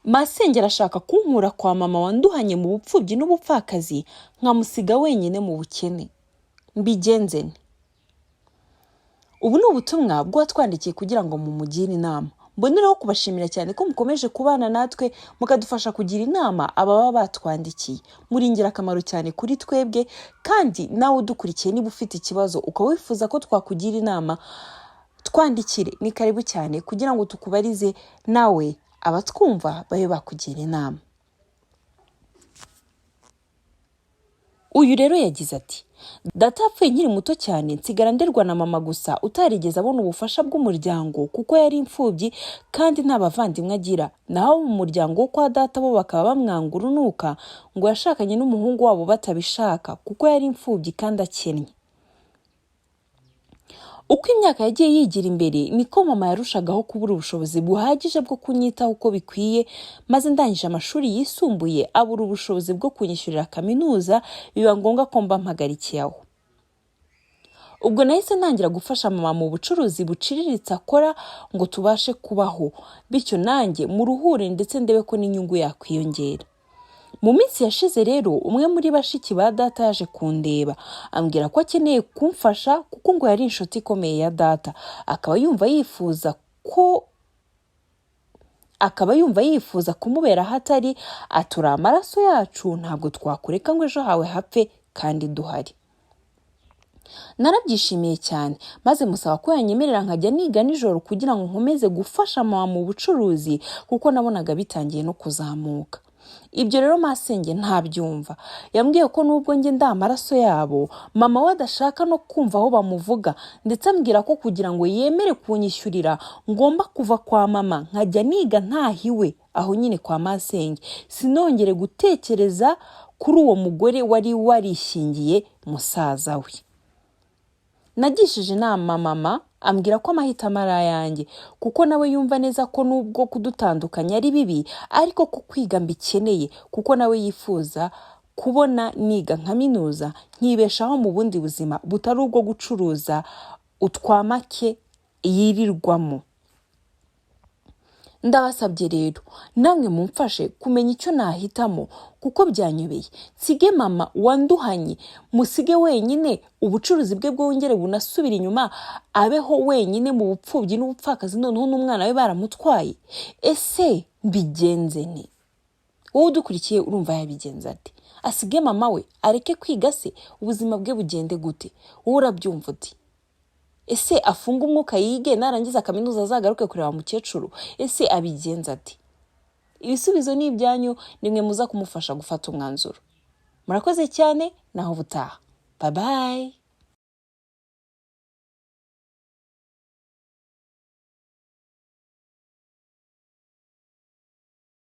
Masenge arashaka kunkura kwa mama wanduhanye mu bupfubyi n'ubupfakazi, nkamusiga wenyine mu bukene. Mbigenze nte? Ubu ni ubutumwa bw'uwatwandikiye kugira ngo mumugire inama. Mboneraho kubashimira cyane ko mukomeje kubana natwe mukadufasha kugira inama ababa batwandikiye. Muri ingirakamaro cyane kuri twebwe, kandi nawe udukurikiye niba ufite ikibazo ukaba wifuza ko twakugira inama, twandikire. Ni karibu cyane kugira ngo tukubarize nawe abatwumva babe bakugira inama. Uyu rero yagize ati: data yapfuye nkiri muto cyane, nsigara nderwa na mama gusa utarigeze abona ubufasha bw'umuryango kuko yari imfubyi kandi nta bavandimwe agira. Naho mu muryango wo kwa data bo bakaba bamwanga urunuka ngo yashakanye n'umuhungu wabo batabishaka kuko yari imfubyi kandi akennye. Uko imyaka yagiye yigira imbere niko mama yarushagaho kubura ubushobozi buhagije bwo kunyitaho uko bikwiye, maze ndangije amashuri yisumbuye abura ubushobozi bwo kunyishyurira kaminuza, biba ngombwa ko mba mpagarikiye aho. Ubwo nahise ntangira gufasha mama mu bucuruzi buciriritse akora ngo tubashe kubaho, bityo nanjye mu ruhure ndetse ndebe ko n'inyungu yakwiyongera. Mu minsi yashize rero umwe muri bashiki ba data yaje kundeba, ambwira ko akeneye kumfasha kuko ngo yari inshuti ikomeye ya data, akaba yumva yifuza kumubera hatari, atura amaraso yacu ntabwo twakureka ngo ejo hawe hapfe kandi duhari. Narabyishimiye cyane, maze musaba ko yanyemerera nkajya niga nijoro kugira ngo nkomeze gufasha mama mu bucuruzi kuko nabonaga bitangiye no kuzamuka. Ibyo rero Masenge ntabyumva. Yambwiye ko nubwo njye nda amaraso yabo, mama we adashaka no kumva aho bamuvuga, ndetse ambwira ko kugira ngo yemere kunyishyurira ngomba kuva kwa mama nkajya niga ntahiwe aho nyine kwa Masenge, sinongere gutekereza kuri uwo mugore wari warishingiye musaza we. Nagishije inama mama, ambwira ko amahitamo ari ayanjye kuko nawe yumva neza ko nubwo kudutandukanya ari bibi, ariko ko kwiga mbikeneye kuko nawe yifuza kubona niga nkaminuza nkibeshaho mu bundi buzima butari ubwo gucuruza utwamake yirirwamo. Ndabasabye rero namwe mumfashe kumenya icyo nahitamo kuko byanyobeye. Nsige mama wanduhanye, musige wenyine, ubucuruzi bwe bwongere bunasubira inyuma, abeho wenyine mu bupfubyi n'ubupfakazi, noneho n'umwana we baramutwaye. Ese mbigenze nte? Wowe udukurikiye urumva yabigenza ati? Asige mama we areke kwiga se? Ubuzima bwe bugende gute? Wowe urabyumva uti? Ese afunga umwuka yige, narangiza kaminuza azagaruke kureba mukecuru? Ese abigenza ati? Ibisubizo ni ibyanyu, nimwe muza kumufasha gufata umwanzuro. Murakoze cyane, naho butaha. Bye bye.